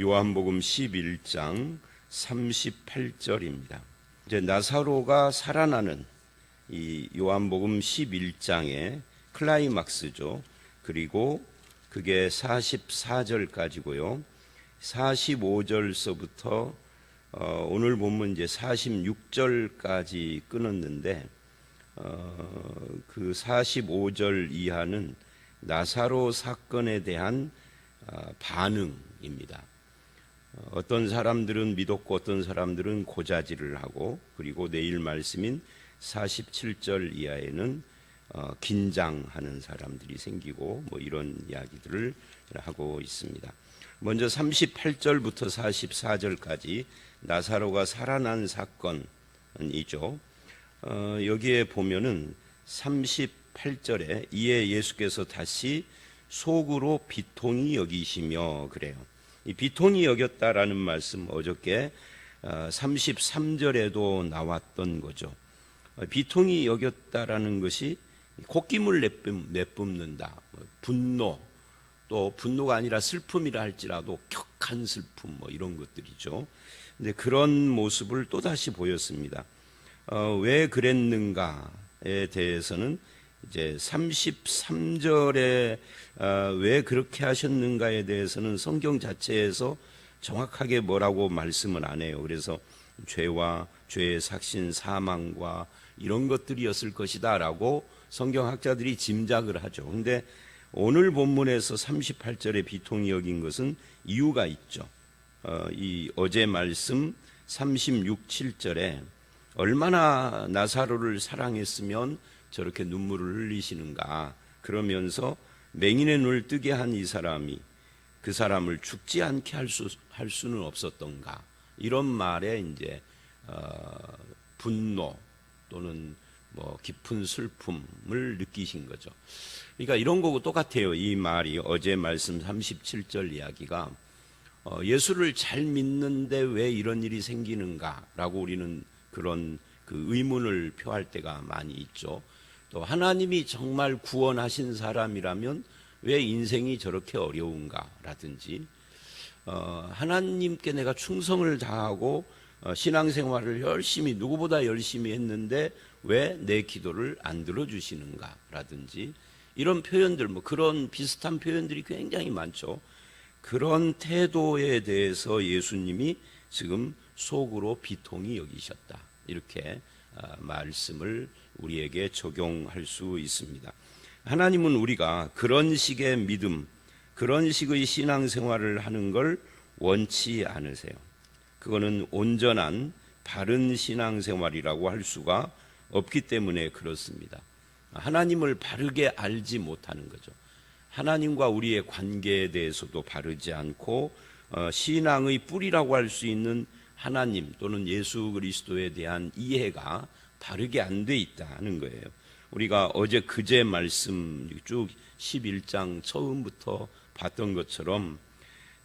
요한복음 11장 38절입니다. 이제 나사로가 살아나는 이 요한복음 11장의 클라이막스죠. 그리고 그게 44절까지고요. 45절서부터 오늘 본문 이제 46절까지 끊었는데 그 45절 이하는 나사로 사건에 대한 반응입니다. 어떤 사람들은 믿었고 어떤 사람들은 고자질을 하고, 그리고 내일 말씀인 47절 이하에는 긴장하는 사람들이 생기고 뭐 이런 이야기들을 하고 있습니다. 먼저 38절부터 44절까지 나사로가 살아난 사건이죠. 여기에 보면은 38절에 이에 예수께서 다시 속으로 비통히 여기시며 그래요. 이 비통히 여겼다라는 말씀 어저께 33절에도 나왔던 거죠. 비통히 여겼다라는 것이 콧김을 내뿜는다, 분노, 또 분노가 아니라 슬픔이라 할지라도 격한 슬픔 뭐 이런 것들이죠. 근데 그런 모습을 또다시 보였습니다. 왜 그랬는가에 대해서는 이제 33절에 왜 그렇게 하셨는가에 대해서는 성경 자체에서 정확하게 뭐라고 말씀을 안 해요. 그래서 죄와 죄의 삭신, 사망과 이런 것들이었을 것이다 라고 성경학자들이 짐작을 하죠. 근데 오늘 본문에서 38절에 비통히 여긴 것은 이유가 있죠. 이 어제 말씀 36, 7절에 얼마나 나사로를 사랑했으면 저렇게 눈물을 흘리시는가, 그러면서 맹인의 눈을 뜨게 한 이 사람이 그 사람을 죽지 않게 할 수는 없었던가, 이런 말에 이제 분노 또는 뭐 깊은 슬픔을 느끼신 거죠. 그러니까 이런 거고 똑같아요. 이 말이 어제 말씀 37절 이야기가 예수를 잘 믿는데 왜 이런 일이 생기는가라고 우리는 그런 그 의문을 표할 때가 많이 있죠. 또 하나님이 정말 구원하신 사람이라면 왜 인생이 저렇게 어려운가라든지, 하나님께 내가 충성을 다하고 신앙생활을 열심히 누구보다 열심히 했는데 왜 내 기도를 안 들어주시는가라든지, 이런 표현들, 뭐 그런 비슷한 표현들이 굉장히 많죠. 그런 태도에 대해서 예수님이 지금 속으로 비통히 여기셨다, 이렇게 말씀을 우리에게 적용할 수 있습니다. 하나님은 우리가 그런 식의 믿음, 그런 식의 신앙생활을 하는 걸 원치 않으세요. 그거는 온전한 바른 신앙생활이라고 할 수가 없기 때문에 그렇습니다. 하나님을 바르게 알지 못하는 거죠. 하나님과 우리의 관계에 대해서도 바르지 않고 신앙의 뿌리라고 할 수 있는 하나님 또는 예수 그리스도에 대한 이해가 바르게 안 돼 있다는 거예요. 우리가 어제 그제 말씀 쭉 11장 처음부터 봤던 것처럼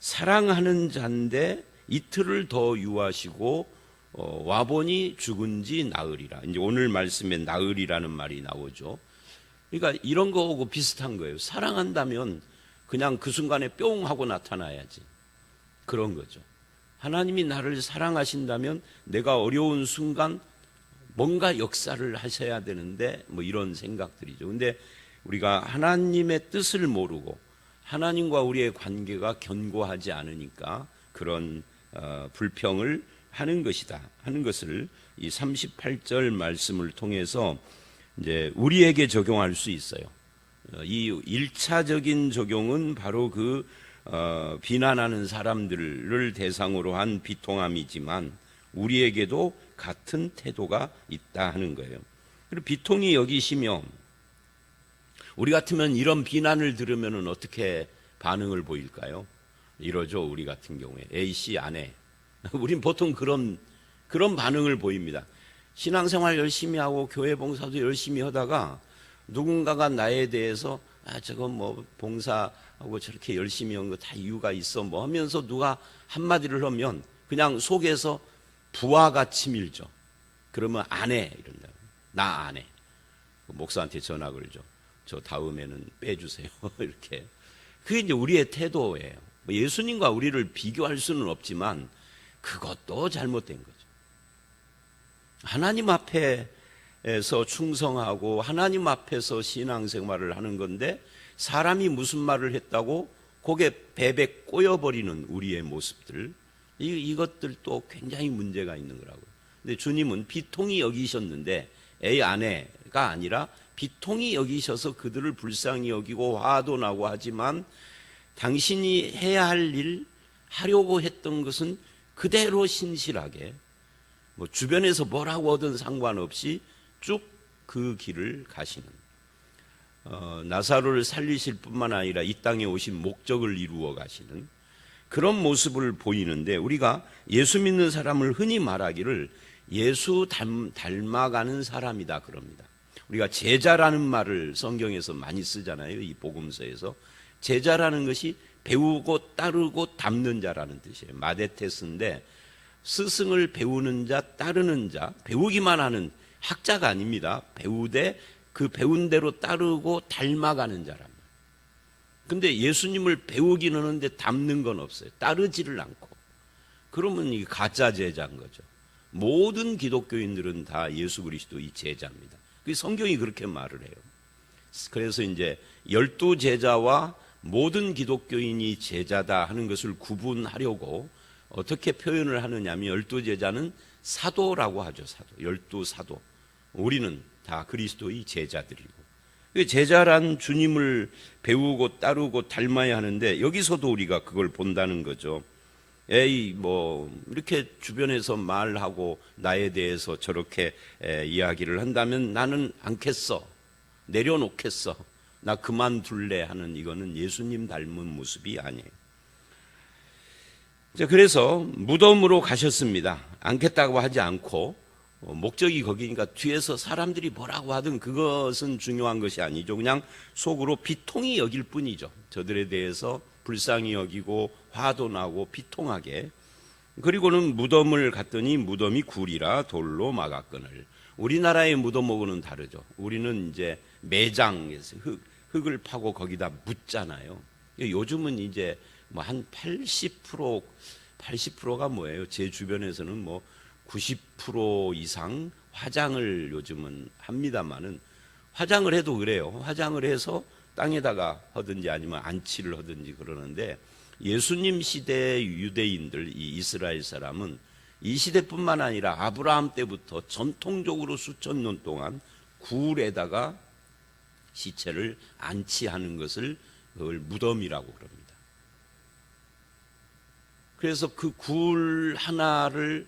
사랑하는 자인데 이틀을 더 유하시고 와보니 죽은지 나으리라. 이제 오늘 말씀에 나으리라는 말이 나오죠. 그러니까 이런 거하고 비슷한 거예요. 사랑한다면 그냥 그 순간에 뿅 하고 나타나야지, 그런 거죠. 하나님이 나를 사랑하신다면 내가 어려운 순간 뭔가 역사를 하셔야 되는데 뭐 이런 생각들이죠. 근데 우리가 하나님의 뜻을 모르고 하나님과 우리의 관계가 견고하지 않으니까 그런 불평을 하는 것이다 하는 것을 이 38절 말씀을 통해서 이제 우리에게 적용할 수 있어요. 이 1차적인 적용은 바로 그 비난하는 사람들을 대상으로 한 비통함이지만 우리에게도 같은 태도가 있다 하는 거예요. 그리고 비통히 여기시며, 우리 같으면 이런 비난을 들으면 어떻게 반응을 보일까요? 이러죠. 우리 같은 경우에 A씨 아내, 우린 보통 그런 반응을 보입니다. 신앙생활 열심히 하고 교회 봉사도 열심히 하다가 누군가가 나에 대해서 저건 뭐 봉사하고 저렇게 열심히 한 거 다 이유가 있어 뭐 하면서 누가 한마디를 하면 그냥 속에서 부하가 치밀죠. 그러면 안 해 이런다. 나 안 해. 목사한테 전화 걸죠. 저 다음에는 빼주세요. 이렇게. 그게 이제 우리의 태도예요. 뭐 예수님과 우리를 비교할 수는 없지만 그것도 잘못된 거죠. 하나님 앞에서 충성하고 하나님 앞에서 신앙생활을 하는 건데 사람이 무슨 말을 했다고 고개 베베 꼬여버리는 우리의 모습들, 이것들도 굉장히 문제가 있는 거라고요. 근데 주님은 비통히 여기셨는데 애 아내가 아니라 비통히 여기셔서 그들을 불쌍히 여기고 화도 나고 하지만 당신이 해야 할 일, 하려고 했던 것은 그대로 신실하게 뭐 주변에서 뭐라고 하든 상관없이 쭉 그 길을 가시는, 나사로를 살리실 뿐만 아니라 이 땅에 오신 목적을 이루어 가시는 그런 모습을 보이는데, 우리가 예수 믿는 사람을 흔히 말하기를 예수 닮아가는 사람이다 그럽니다. 우리가 제자라는 말을 성경에서 많이 쓰잖아요. 이 복음서에서 제자라는 것이 배우고 따르고 닮는 자라는 뜻이에요. 마데테스인데 스승을 배우는 자, 따르는 자, 배우기만 하는 학자가 아닙니다. 배우되 그 배운 대로 따르고 닮아가는 자랍니다. 근데 예수님을 배우기는 하는데 닮는 건 없어요. 따르지를 않고. 그러면 이게 가짜 제자인 거죠. 모든 기독교인들은 다 예수 그리스도의 제자입니다. 성경이 그렇게 말을 해요. 그래서 이제 12 제자와 모든 기독교인이 제자다 하는 것을 구분하려고 어떻게 표현을 하느냐면 12 제자는 사도라고 하죠. 사도. 12 사도. 우리는 다 그리스도의 제자들이고. 제자란 주님을 배우고 따르고 닮아야 하는데 여기서도 우리가 그걸 본다는 거죠. 에이 뭐 이렇게 주변에서 말하고 나에 대해서 저렇게 이야기를 한다면 나는 않겠어, 내려놓겠어, 나 그만둘래 하는, 이거는 예수님 닮은 모습이 아니에요. 그래서 무덤으로 가셨습니다. 않겠다고 하지 않고, 목적이 거기니까 뒤에서 사람들이 뭐라고 하든 그것은 중요한 것이 아니죠. 그냥 속으로 비통히 여길 뿐이죠. 저들에 대해서 불쌍히 여기고 화도 나고 비통하게. 그리고는 무덤을 갔더니 무덤이 굴이라 돌로 막았거늘. 우리나라의 무덤하고는 다르죠. 우리는 이제 매장에서 흙을 파고 거기다 묻잖아요. 요즘은 이제 뭐 한 80%가 뭐예요? 제 주변에서는 뭐 90% 이상 화장을 요즘은 합니다만은, 화장을 해도 그래요. 화장을 해서 땅에다가 하든지 아니면 안치를 하든지 그러는데, 예수님 시대의 유대인들, 이 이스라엘 사람은 이 시대뿐만 아니라 아브라함 때부터 전통적으로 수천 년 동안 굴에다가 시체를 안치하는 것을 그걸 무덤이라고 그럽니다. 그래서 그 굴 하나를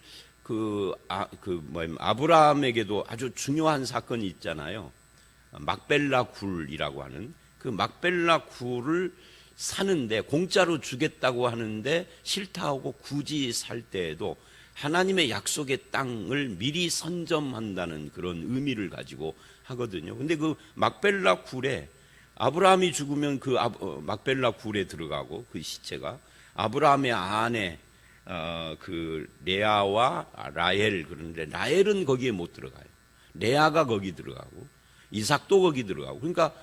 아브라함에게도 아주 중요한 사건이 있잖아요. 막벨라 굴이라고 하는 그 막벨라 굴을 사는데, 공짜로 주겠다고 하는데 싫다 하고 굳이 살 때에도 하나님의 약속의 땅을 미리 선점한다는 그런 의미를 가지고 하거든요. 근데 그 막벨라 굴에 아브라함이 죽으면 그 막벨라 굴에 들어가고, 그 시체가 아브라함의 아내 그 레아와 라헬, 그런데 라헬은 거기에 못 들어가요. 레아가 거기 들어가고 이삭도 거기 들어가고. 그러니까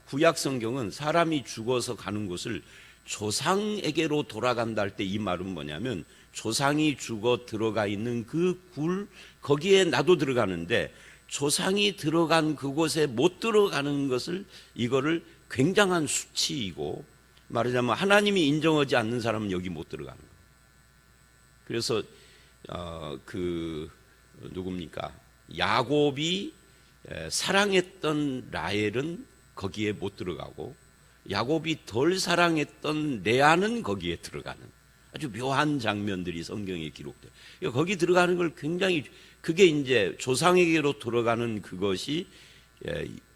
구약 성경은 사람이 죽어서 가는 곳을 조상에게로 돌아간다 할 때 이 말은 뭐냐면, 조상이 죽어 들어가 있는 그 굴, 거기에 나도 들어가는데 조상이 들어간 그곳에 못 들어가는 것을, 이거를 굉장한 수치이고, 말하자면 하나님이 인정하지 않는 사람은 여기 못 들어가는 거예요. 그래서 누굽니까? 야곱이 사랑했던 라헬은 거기에 못 들어가고, 야곱이 덜 사랑했던 레아는 거기에 들어가는 아주 묘한 장면들이 성경에 기록돼요. 거기 들어가는 걸 굉장히, 그게 이제 조상에게로 들어가는 그것이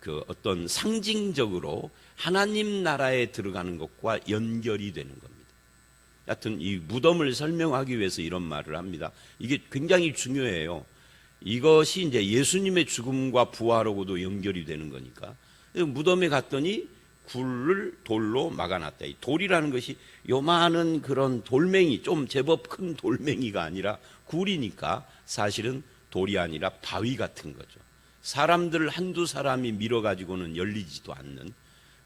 그 어떤 상징적으로 하나님 나라에 들어가는 것과 연결이 되는 겁니다. 하여튼 이 무덤을 설명하기 위해서 이런 말을 합니다. 이게 굉장히 중요해요. 이것이 이제 예수님의 죽음과 부활하고도 연결이 되는 거니까. 무덤에 갔더니 굴을 돌로 막아놨다. 이 돌이라는 것이 요만한 그런 돌멩이, 좀 제법 큰 돌멩이가 아니라 굴이니까 사실은 돌이 아니라 바위 같은 거죠. 사람들 한두 사람이 밀어가지고는 열리지도 않는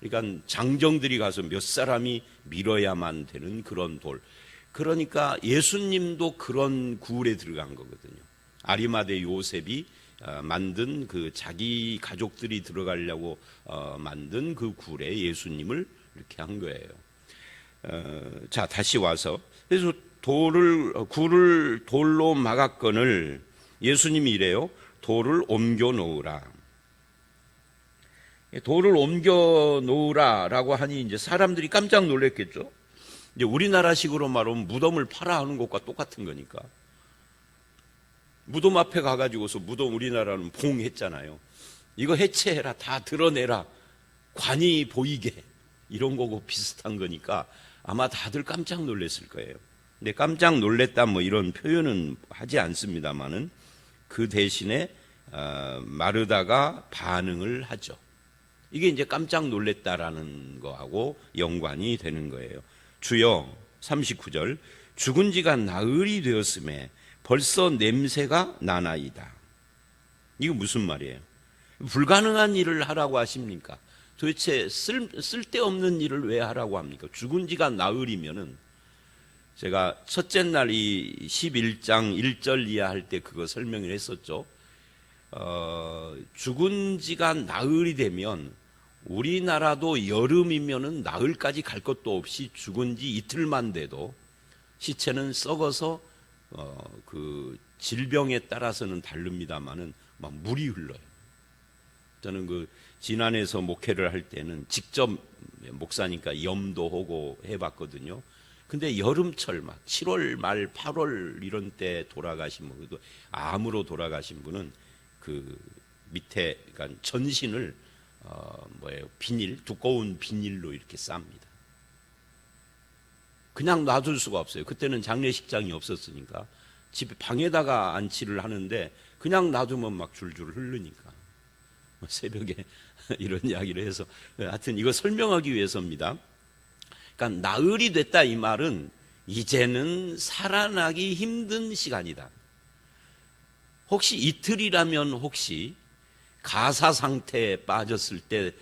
그러니까 장정들이 가서 몇 사람이 밀어야만 되는 그런 돌. 그러니까 예수님도 그런 굴에 들어간 거거든요. 아리마대 요셉이 만든 그 자기 가족들이 들어가려고 만든 그 굴에 예수님을 이렇게 한 거예요. 자, 다시 와서 그래서 굴을 돌로 막았거늘 예수님이 이래요. 돌을 옮겨 놓으라. 돌을 옮겨 놓으라라고 하니 이제 사람들이 깜짝 놀랐겠죠. 이제 우리나라식으로 말하면 무덤을 팔아 하는 것과 똑같은 거니까. 무덤 앞에 가가지고서 무덤 우리나라는 봉했잖아요. 이거 해체해라, 다 드러내라, 관이 보이게 이런 거고 비슷한 거니까 아마 다들 깜짝 놀랐을 거예요. 근데 깜짝 놀랬다 뭐 이런 표현은 하지 않습니다만은 그 대신에 마르다가 반응을 하죠. 이게 이제 깜짝 놀랬다라는 거하고 연관이 되는 거예요. 주여 39절 죽은 지가 나흘이 되었음에 벌써 냄새가 나나이다. 이거 무슨 말이에요? 불가능한 일을 하라고 하십니까? 도대체 쓸데없는 일을 왜 하라고 합니까? 죽은 지가 나흘이면은 제가 첫째 날 이 11장 1절 이하 할 때 그거 설명을 했었죠. 죽은 지가 나흘이 되면 우리나라도 여름이면은 나흘까지 갈 것도 없이 죽은 지 이틀만 돼도 시체는 썩어서 그 질병에 따라서는 다릅니다만은 막 물이 흘러요. 저는 그 진안에서 목회를 할 때는 직접 목사니까 염도하고 해봤거든요. 근데 여름철 막 7월 말 8월 이런 때 돌아가신 분도 암으로 돌아가신 분은 그 밑에 그러니까 전신을 비닐 두꺼운 비닐로 이렇게 쌉니다. 그냥 놔둘 수가 없어요. 그때는 장례식장이 없었으니까 집 방에다가 안치를 하는데 그냥 놔두면 막 줄줄 흐르니까 새벽에 이런 이야기를 해서 하여튼 이거 설명하기 위해서입니다. 그러니까 나흘이 됐다 이 말은 이제는 살아나기 힘든 시간이다. 혹시 이틀이라면 혹시 가사 상태에 빠졌을 때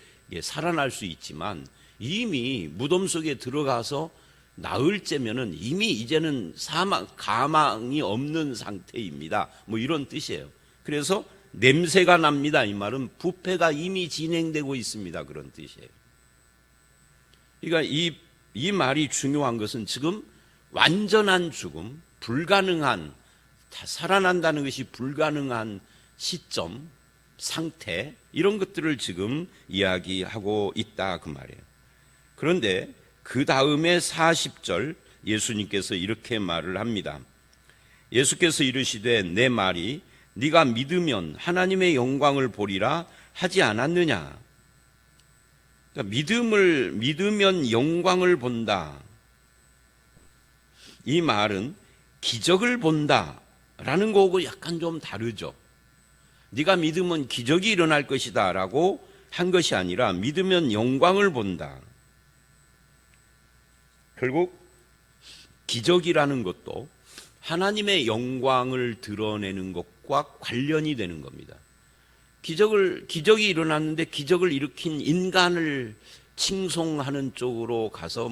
살아날 수 있지만 이미 무덤 속에 들어가서 나흘째면은 이미 이제는 가망이 없는 상태입니다. 뭐 이런 뜻이에요. 그래서 냄새가 납니다. 이 말은 부패가 이미 진행되고 있습니다. 그런 뜻이에요. 그러니까 이 말이 중요한 것은 지금 완전한 죽음, 불가능한 살아난다는 것이 불가능한 시점, 상태 이런 것들을 지금 이야기하고 있다 그 말이에요. 그런데 그 다음에 40절 예수님께서 이렇게 말을 합니다. 예수께서 이르시되 내 말이 네가 믿으면 하나님의 영광을 보리라 하지 않았느냐. 그러니까 믿으면 영광을 본다. 이 말은 기적을 본다라는 거하고 약간 좀 다르죠. 네가 믿으면 기적이 일어날 것이다 라고 한 것이 아니라 믿으면 영광을 본다. 결국 기적이라는 것도 하나님의 영광을 드러내는 것과 관련이 되는 겁니다. 기적이 일어났는데 기적을 일으킨 인간을 칭송하는 쪽으로 가서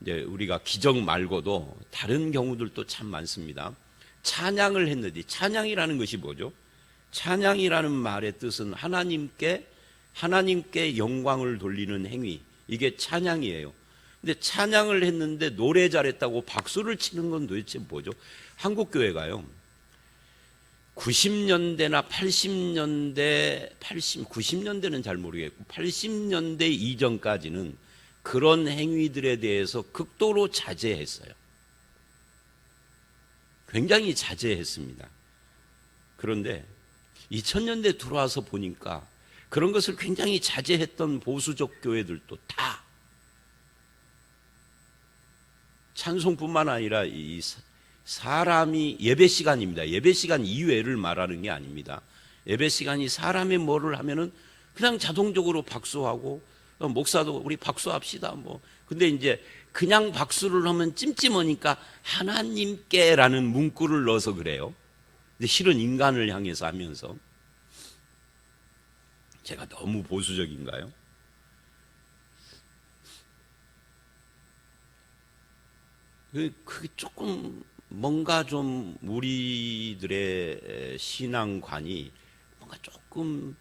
이제 우리가 기적 말고도 다른 경우들도 참 많습니다. 찬양을 했는데 찬양이라는 것이 뭐죠? 찬양이라는 말의 뜻은 하나님께 영광을 돌리는 행위. 이게 찬양이에요. 근데 찬양을 했는데 노래 잘했다고 박수를 치는 건 도대체 뭐죠? 한국 교회가요. 90년대나 90년대는 잘 모르겠고 80년대 이전까지는 그런 행위들에 대해서 극도로 자제했어요. 굉장히 자제했습니다. 그런데 2000년대 들어와서 보니까 그런 것을 굉장히 자제했던 보수적 교회들도 다 찬송뿐만 아니라 이 사람이 예배 시간입니다. 예배 시간 이외를 말하는 게 아닙니다. 예배 시간이 사람이 뭐를 하면은 그냥 자동적으로 박수하고 목사도 우리 박수합시다 근데 이제 그냥 박수를 하면 찜찜하니까 하나님께라는 문구를 넣어서 그래요. 근데 실은 인간을 향해서 하면서 제가 너무 보수적인가요? 그게 조금 뭔가 좀 우리들의 신앙관이 뭔가 조금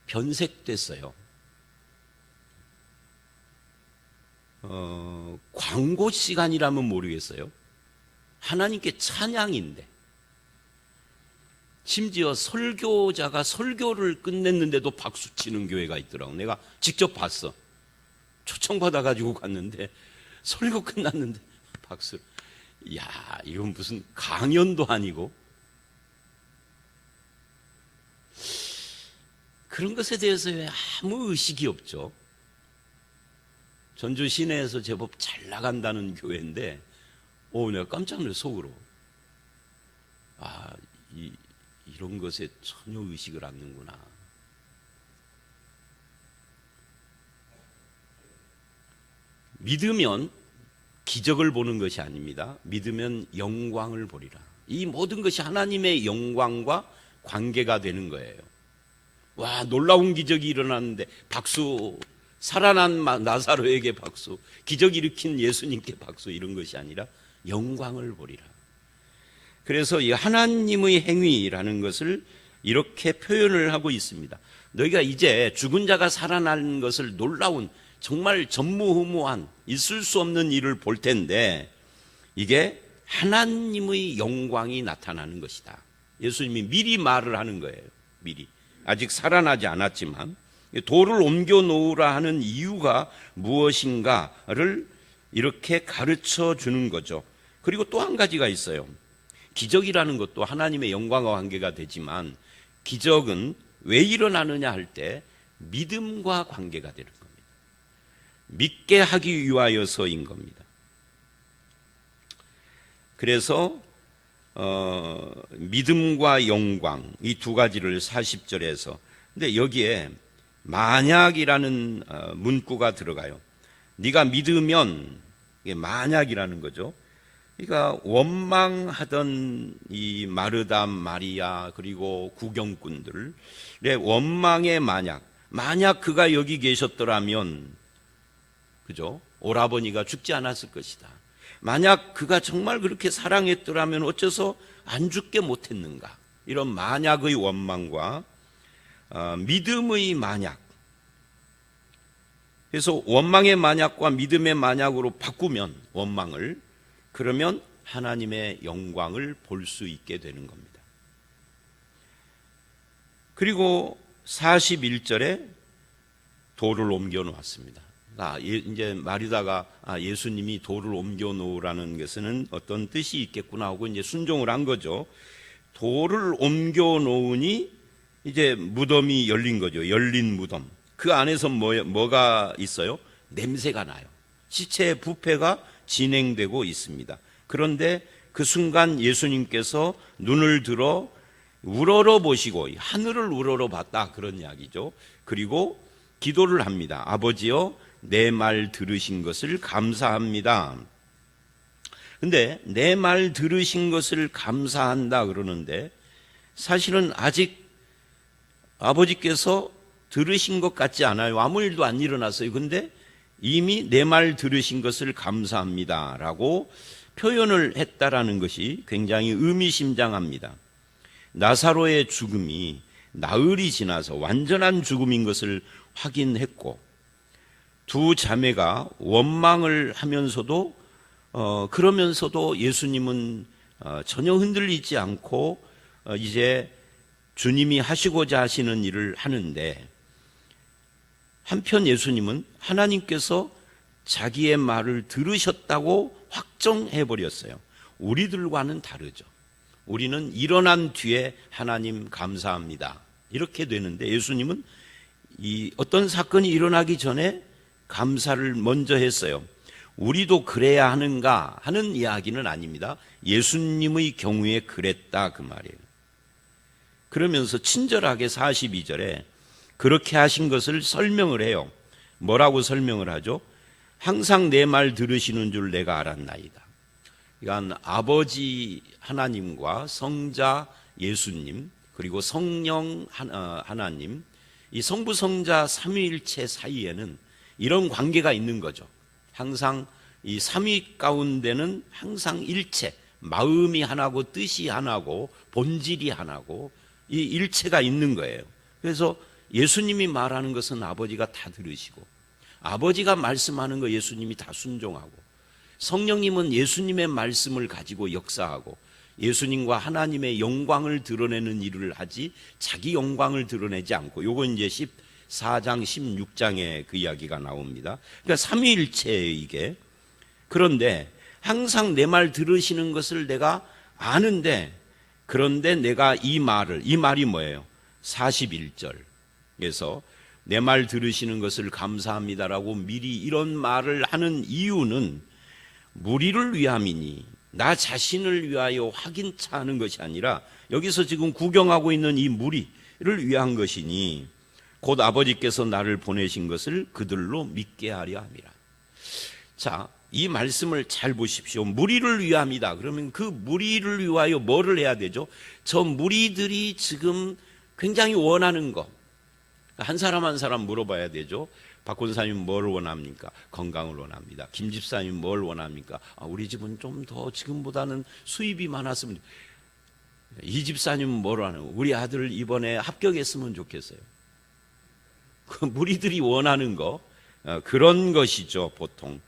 변색됐어요. 광고 시간이라면 모르겠어요. 하나님께 찬양인데, 심지어 설교자가 설교를 끝냈는데도 박수 치는 교회가 있더라고. 내가 직접 봤어. 초청받아가지고 갔는데 설교 끝났는데 박수. 야, 이건 무슨 강연도 아니고. 그런 것에 대해서 왜 아무 의식이 없죠. 전주 시내에서 제법 잘 나간다는 교회인데, 내가 깜짝 놀랐어, 속으로. 이런 것에 전혀 의식을 않는구나. 믿으면 기적을 보는 것이 아닙니다. 믿으면 영광을 보리라. 이 모든 것이 하나님의 영광과 관계가 되는 거예요. 와, 놀라운 기적이 일어났는데 박수, 살아난 나사로에게 박수, 기적 일으킨 예수님께 박수, 이런 것이 아니라 영광을 보리라. 그래서 이 하나님의 행위라는 것을 이렇게 표현을 하고 있습니다. 너희가 이제 죽은 자가 살아난 것을 놀라운, 정말 전무후무한, 있을 수 없는 일을 볼 텐데, 이게 하나님의 영광이 나타나는 것이다. 예수님이 미리 말을 하는 거예요. 미리. 아직 살아나지 않았지만 돌을 옮겨 놓으라 하는 이유가 무엇인가를 이렇게 가르쳐 주는 거죠. 그리고 또 한 가지가 있어요. 기적이라는 것도 하나님의 영광과 관계가 되지만, 기적은 왜 일어나느냐 할 때 믿음과 관계가 되는 겁니다. 믿게 하기 위하여서인 겁니다. 그래서 믿음과 영광, 이 두 가지를 40절에서, 근데 여기에 만약이라는 문구가 들어가요. 네가 믿으면, 이게 만약이라는 거죠. 그러니까 원망하던 이 마르다, 마리아, 그리고 구경꾼들의 원망의 만약 그가 여기 계셨더라면, 그죠? 오라버니가 죽지 않았을 것이다. 만약 그가 정말 그렇게 사랑했더라면 어째서 안 죽게 못했는가? 이런 만약의 원망과 믿음의 만약. 그래서 원망의 만약과 믿음의 만약으로 바꾸면, 원망을, 그러면 하나님의 영광을 볼 수 있게 되는 겁니다. 그리고 41절에 돌을 옮겨 놓았습니다. 이제 마리다가 예수님이 돌을 옮겨 놓으라는 것은 어떤 뜻이 있겠구나 하고 이제 순종을 한 거죠. 돌을 옮겨 놓으니 이제 무덤이 열린 거죠. 열린 무덤. 그 안에서 뭐가 있어요? 냄새가 나요. 시체의 부패가 진행되고 있습니다. 그런데 그 순간 예수님께서 눈을 들어 우러러 보시고, 하늘을 우러러 봤다, 그런 이야기죠. 그리고 기도를 합니다. 아버지여, 내 말 들으신 것을 감사합니다. 근데 내 말 들으신 것을 감사한다 그러는데, 사실은 아직 아버지께서 들으신 것 같지 않아요. 아무 일도 안 일어났어요. 근데 이미 내 말 들으신 것을 감사합니다 라고 표현을 했다라는 것이 굉장히 의미심장합니다. 나사로의 죽음이 나흘이 지나서 완전한 죽음인 것을 확인했고, 두 자매가 원망을 하면서도 그러면서도 예수님은 전혀 흔들리지 않고 이제 주님이 하시고자 하시는 일을 하는데, 한편 예수님은 하나님께서 자기의 말을 들으셨다고 확정해 버렸어요. 우리들과는 다르죠. 우리는 일어난 뒤에 하나님 감사합니다, 이렇게 되는데, 예수님은 이 어떤 사건이 일어나기 전에 감사를 먼저 했어요. 우리도 그래야 하는가 하는 이야기는 아닙니다. 예수님의 경우에 그랬다, 그 말이에요. 그러면서 친절하게 42절에 그렇게 하신 것을 설명을 해요. 뭐라고 설명을 하죠? 항상 내 말 들으시는 줄 내가 알았나이다. 그러니까 아버지 하나님과 성자 예수님, 그리고 성령 하나님, 이 성부 성자 삼위일체 사이에는 이런 관계가 있는 거죠. 항상 이 삼위 가운데는 항상 일체, 마음이 하나고 뜻이 하나고 본질이 하나고 이 일체가 있는 거예요. 그래서 예수님이 말하는 것은 아버지가 다 들으시고, 아버지가 말씀하는 거 예수님이 다 순종하고, 성령님은 예수님의 말씀을 가지고 역사하고, 예수님과 하나님의 영광을 드러내는 일을 하지 자기 영광을 드러내지 않고, 요건 이제 14장 16장에 그 이야기가 나옵니다. 그러니까 삼위일체예요 이게. 그런데 항상 내 말 들으시는 것을 내가 아는데, 그런데 내가 이 말이 뭐예요? 41절에서 내 말 들으시는 것을 감사합니다라고 미리 이런 말을 하는 이유는 무리를 위함이니, 나 자신을 위하여 확인차 하는 것이 아니라 여기서 지금 구경하고 있는 이 무리를 위한 것이니 곧 아버지께서 나를 보내신 것을 그들로 믿게 하려 함이라. 자, 이 말씀을 잘 보십시오. 무리를 위함이다. 그러면 그 무리를 위하여 뭐를 해야 되죠? 저 무리들이 지금 굉장히 원하는 거, 한 사람 한 사람 물어봐야 되죠. 박 권사님 뭘 원합니까? 건강을 원합니다. 김 집사님 뭘 원합니까? 우리 집은 좀 더 지금보다는 수입이 많았으면. 이 집사님은 뭘 원하는? 우리 아들 이번에 합격했으면 좋겠어요. 그 무리들이 원하는 거, 그런 것이죠 보통.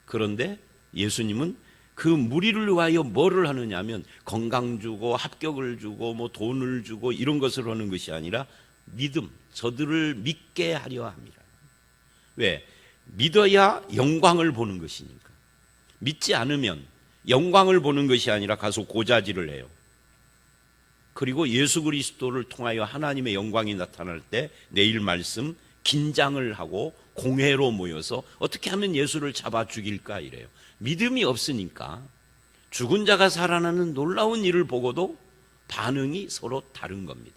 그런데 예수님은 그 무리를 위하여 뭐를 하느냐면 건강 주고 합격을 주고 뭐 돈을 주고 이런 것을 하는 것이 아니라 믿음, 저들을 믿게 하려 합니다. 왜? 믿어야 영광을 보는 것이니까. 믿지 않으면 영광을 보는 것이 아니라 가서 고자질을 해요. 그리고 예수 그리스도를 통하여 하나님의 영광이 나타날 때 내일 말씀 긴장을 하고 공회로 모여서 어떻게 하면 예수를 잡아 죽일까 이래요. 믿음이 없으니까 죽은 자가 살아나는 놀라운 일을 보고도 반응이 서로 다른 겁니다.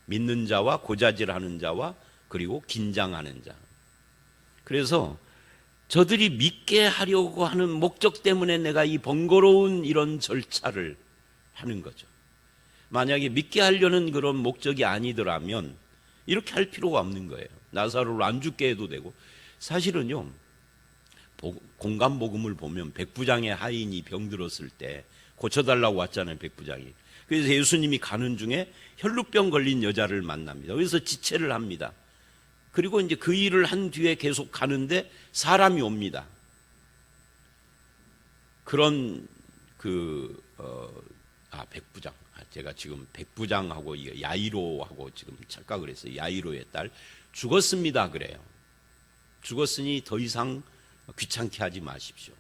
믿는 자와 고자질하는 자와 그리고 긴장하는 자. 그래서 저들이 믿게 하려고 하는 목적 때문에 내가 이 번거로운 이런 절차를 하는 거죠. 만약에 믿게 하려는 그런 목적이 아니더라면 이렇게 할 필요가 없는 거예요. 나사로를 안 죽게 해도 되고. 사실은요, 공감복음을 보면 백부장의 하인이 병들었을 때 고쳐달라고 왔잖아요, 백부장이. 그래서 예수님이 가는 중에 혈루병 걸린 여자를 만납니다. 그래서 지체를 합니다. 그리고 이제 그 일을 한 뒤에 계속 가는데 사람이 옵니다. 그런 백부장. 제가 지금 백부장하고 야이로하고 지금 착각을 했어요. 야이로의 딸 죽었습니다 그래요. 죽었으니 더 이상 귀찮게 하지 마십시오.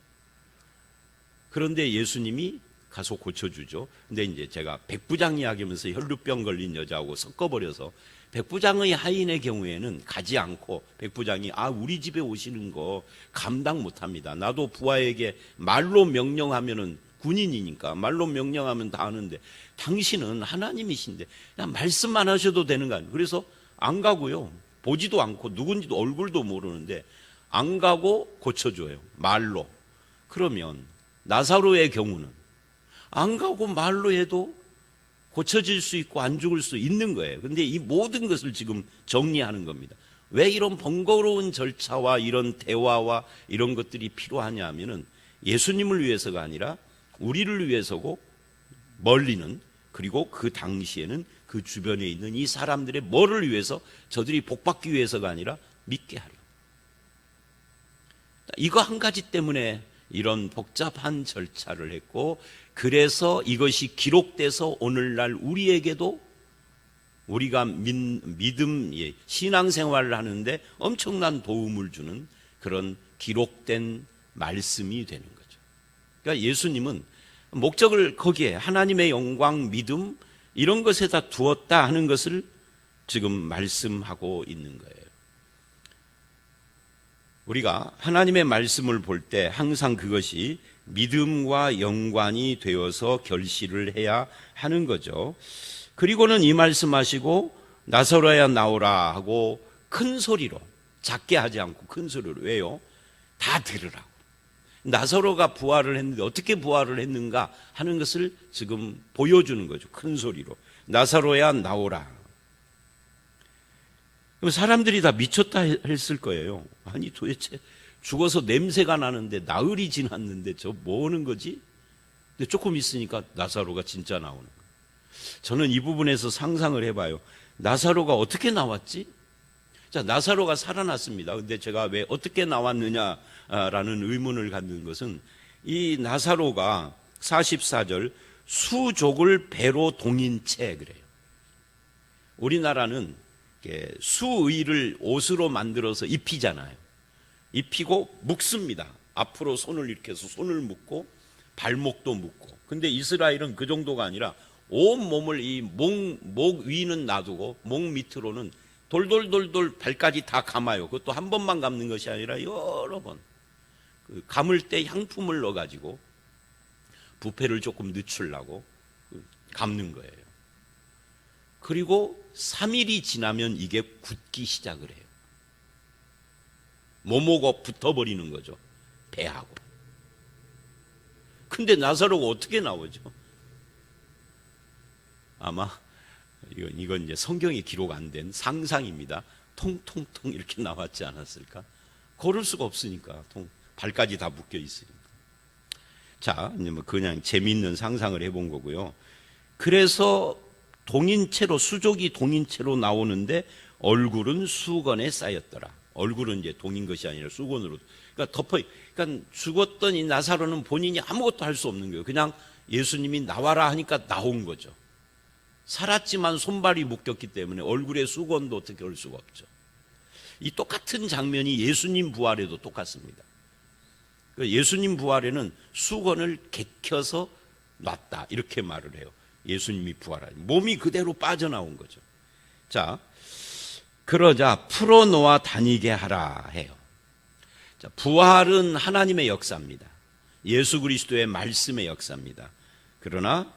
그런데 예수님이 가서 고쳐주죠. 근데 이제 제가 백부장 이야기하면서 혈루병 걸린 여자하고 섞어버려서 백부장의 하인의 경우에는 가지 않고 백부장이 우리 집에 오시는 거 감당 못합니다. 나도 부하에게 말로 명령하면은 군인이니까 말로 명령하면 다 하는데 당신은 하나님이신데 그냥 말씀만 하셔도 되는 거 아니에요. 그래서 안 가고요. 보지도 않고 누군지도 얼굴도 모르는데 안 가고 고쳐줘요. 말로. 그러면 나사로의 경우는 안 가고 말로 해도 고쳐질 수 있고 안 죽을 수 있는 거예요. 그런데 이 모든 것을 지금 정리하는 겁니다. 왜 이런 번거로운 절차와 이런 대화와 이런 것들이 필요하냐 하면은 예수님을 위해서가 아니라 우리를 위해서고, 멀리는, 그리고 그 당시에는 그 주변에 있는 이 사람들의 뭐를 위해서? 저들이 복받기 위해서가 아니라 믿게 하려. 이거 한 가지 때문에 이런 복잡한 절차를 했고, 그래서 이것이 기록돼서 오늘날 우리에게도 우리가 믿음, 신앙생활을 하는데 엄청난 도움을 주는 그런 기록된 말씀이 되는 거죠. 그러니까 예수님은 목적을 거기에 하나님의 영광, 믿음 이런 것에다 두었다 하는 것을 지금 말씀하고 있는 거예요. 우리가 하나님의 말씀을 볼 때 항상 그것이 믿음과 연관이 되어서 결실을 해야 하는 거죠. 그리고는 이 말씀하시고 나사로야 나오라 하고 큰 소리로, 작게 하지 않고 큰 소리로. 왜요? 다 들으라고. 나사로가 부활을 했는데 어떻게 부활을 했는가 하는 것을 지금 보여주는 거죠. 큰 소리로. 나사로야 나오라. 그럼 사람들이 다 미쳤다 했을 거예요. 아니 도대체 죽어서 냄새가 나는데 나흘이 지났는데 저 뭐 하는 거지? 근데 조금 있으니까 나사로가 진짜 나오는 거예요. 저는 이 부분에서 상상을 해봐요. 나사로가 어떻게 나왔지? 자, 나사로가 살아났습니다. 근데 제가 왜 어떻게 나왔느냐라는 의문을 갖는 것은 이 나사로가 44절 수족을 배로 동인 채 그래요. 우리나라는 수의를 옷으로 만들어서 입히잖아요. 입히고 묶습니다. 앞으로 손을 이렇게 해서 손을 묶고 발목도 묶고. 근데 이스라엘은 그 정도가 아니라 온 몸을 이 목 위는 놔두고 목 밑으로는 돌돌돌돌 발까지 다 감아요. 그것도 한 번만 감는 것이 아니라 여러 번. 감을 때 향품을 넣어가지고 부패를 조금 늦추려고 감는 거예요. 그리고 3일이 지나면 이게 굳기 시작을 해요. 모모가 붙어버리는 거죠. 배하고. 근데 나사로가 어떻게 나오죠? 아마 이건 이제 성경에 기록 안 된 상상입니다. 통통통 이렇게 나왔지 않았을까? 걸을 수가 없으니까 발까지 다 묶여 있으니까. 자, 이제 뭐 그냥 재미있는 상상을 해본 거고요. 그래서 동인체로 수족이 동인체로 나오는데 얼굴은 수건에 쌓였더라. 얼굴은 이제 동인 것이 아니라 수건으로. 그러니까 그러니까 죽었던 이 나사로는 본인이 아무것도 할 수 없는 거예요. 그냥 예수님이 나와라 하니까 나온 거죠. 살았지만 손발이 묶였기 때문에 얼굴에 수건도 어떻게 할 수가 없죠. 이 똑같은 장면이 예수님 부활에도 똑같습니다. 예수님 부활에는 수건을 개켜서 놨다 이렇게 말을 해요. 예수님이 부활하니 몸이 그대로 빠져나온 거죠. 자, 그러자 풀어놓아 다니게 하라 해요. 자, 부활은 하나님의 역사입니다. 예수 그리스도의 말씀의 역사입니다. 그러나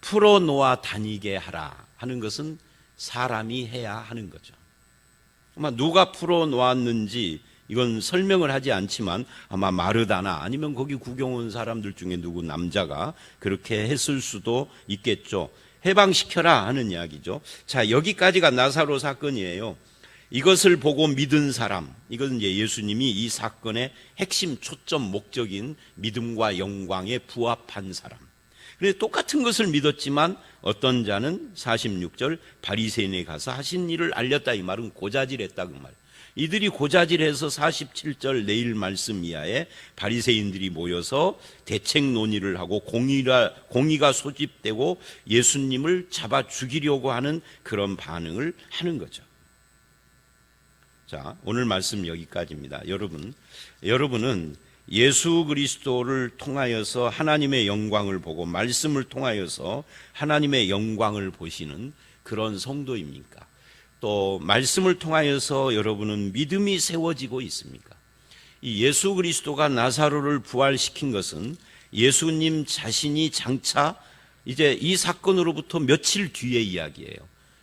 풀어놓아 다니게 하라 하는 것은 사람이 해야 하는 거죠. 아마 누가 풀어놓았는지 이건 설명을 하지 않지만 아마 마르다나 아니면 거기 구경 온 사람들 중에 누구 남자가 그렇게 했을 수도 있겠죠. 해방시켜라 하는 이야기죠. 자, 여기까지가 나사로 사건이에요. 이것을 보고 믿은 사람, 이건 이제 예수님이 이 사건의 핵심 초점 목적인 믿음과 영광에 부합한 사람. 그런데 똑같은 것을 믿었지만 어떤 자는 46절 바리새인에 가서 하신 일을 알렸다. 이 말은 고자질했다 그 말. 이들이 고자질해서 47절 내일 말씀 이하에 바리새인들이 모여서 대책 논의를 하고 공의가 소집되고 예수님을 잡아 죽이려고 하는 그런 반응을 하는 거죠. 자, 오늘 말씀 여기까지입니다. 여러분은 예수 그리스도를 통하여서 하나님의 영광을 보고 말씀을 통하여서 하나님의 영광을 보시는 그런 성도입니까? 또 말씀을 통하여서 여러분은 믿음이 세워지고 있습니까? 이 예수 그리스도가 나사로를 부활시킨 것은 예수님 자신이 장차 이제 이 사건으로부터 며칠 뒤의 이야기예요.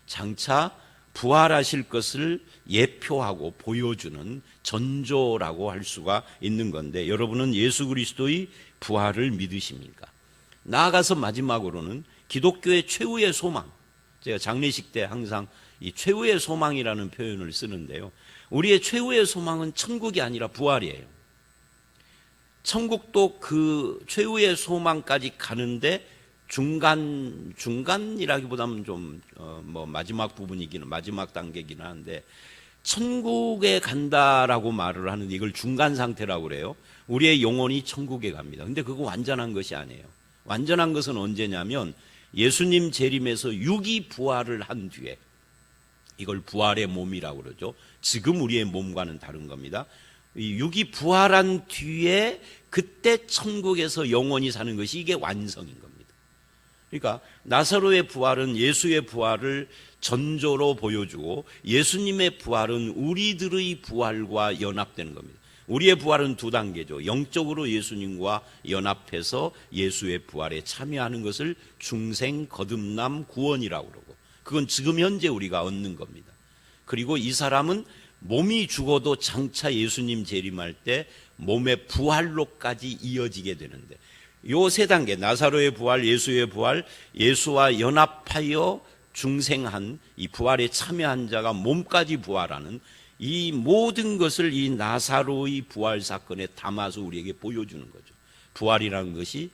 장차 부활하실 것을 예표하고 보여주는 전조라고 할 수가 있는 건데 여러분은 예수 그리스도의 부활을 믿으십니까? 나아가서 마지막으로는 기독교의 최후의 소망. 제가 장례식 때 항상 이 최후의 소망이라는 표현을 쓰는데요. 우리의 최후의 소망은 천국이 아니라 부활이에요. 천국도 그 최후의 소망까지 가는데 중간이라기보다는 좀 마지막 부분이기는 마지막 단계이긴 한데 천국에 간다라고 말을 하는데 이걸 중간 상태라고 그래요. 우리의 영혼이 천국에 갑니다. 근데 그거 완전한 것이 아니에요. 완전한 것은 언제냐면 예수님 재림에서 육이 부활을 한 뒤에 이걸 부활의 몸이라고 그러죠. 지금 우리의 몸과는 다른 겁니다. 이 육이 부활한 뒤에 그때 천국에서 영원히 사는 것이 이게 완성인 겁니다. 그러니까 나사로의 부활은 예수의 부활을 전조로 보여주고 예수님의 부활은 우리들의 부활과 연합되는 겁니다. 우리의 부활은 두 단계죠. 영적으로 예수님과 연합해서 예수의 부활에 참여하는 것을 중생 거듭남 구원이라고 그러고 그건 지금 현재 우리가 얻는 겁니다. 그리고 이 사람은 몸이 죽어도 장차 예수님 재림할 때 몸의 부활로까지 이어지게 되는데 요 세 단계 나사로의 부활, 예수의 부활, 예수와 연합하여 중생한 이 부활에 참여한 자가 몸까지 부활하는 이 모든 것을 이 나사로의 부활 사건에 담아서 우리에게 보여주는 거죠. 부활이라는 것이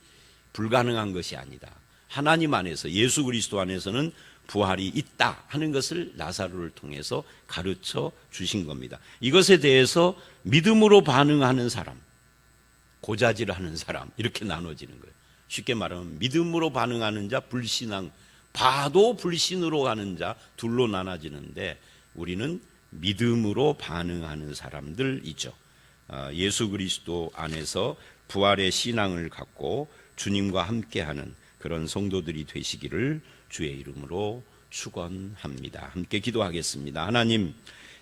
불가능한 것이 아니다. 하나님 안에서, 예수 그리스도 안에서는 부활이 있다 하는 것을 나사로를 통해서 가르쳐 주신 겁니다. 이것에 대해서 믿음으로 반응하는 사람, 고자질하는 사람, 이렇게 나눠지는 거예요. 쉽게 말하면 믿음으로 반응하는 자, 불신앙, 봐도 불신으로 가는 자 둘로 나눠지는데, 우리는 믿음으로 반응하는 사람들이죠. 예수 그리스도 안에서 부활의 신앙을 갖고 주님과 함께하는 그런 성도들이 되시기를 주의 이름으로 축원합니다. 함께 기도하겠습니다. 하나님,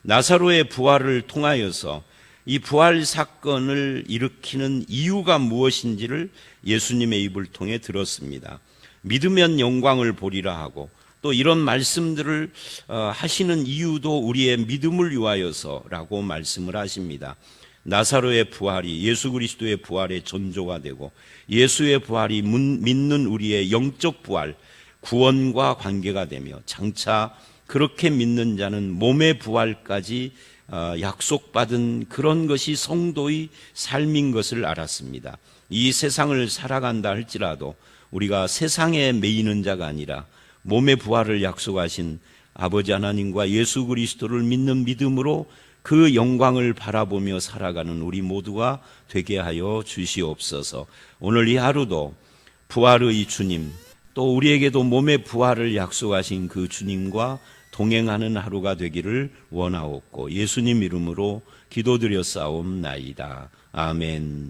나사로의 부활을 통하여서 이 부활 사건을 일으키는 이유가 무엇인지를 예수님의 입을 통해 들었습니다. 믿으면 영광을 보리라 하고, 또 이런 말씀들을 하시는 이유도 우리의 믿음을 위하여서라고 말씀을 하십니다. 나사로의 부활이 예수 그리스도의 부활의 전조가 되고, 예수의 부활이 믿는 우리의 영적 부활, 구원과 관계가 되며, 장차 그렇게 믿는 자는 몸의 부활까지 약속받은 그런 것이 성도의 삶인 것을 알았습니다. 이 세상을 살아간다 할지라도 우리가 세상에 매이는 자가 아니라 몸의 부활을 약속하신 아버지 하나님과 예수 그리스도를 믿는 믿음으로 그 영광을 바라보며 살아가는 우리 모두가 되게 하여 주시옵소서. 오늘 이 하루도 부활의 주님, 또 우리에게도 몸의 부활을 약속하신 그 주님과 동행하는 하루가 되기를 원하옵고 예수님 이름으로 기도드렸사옵나이다. 아멘.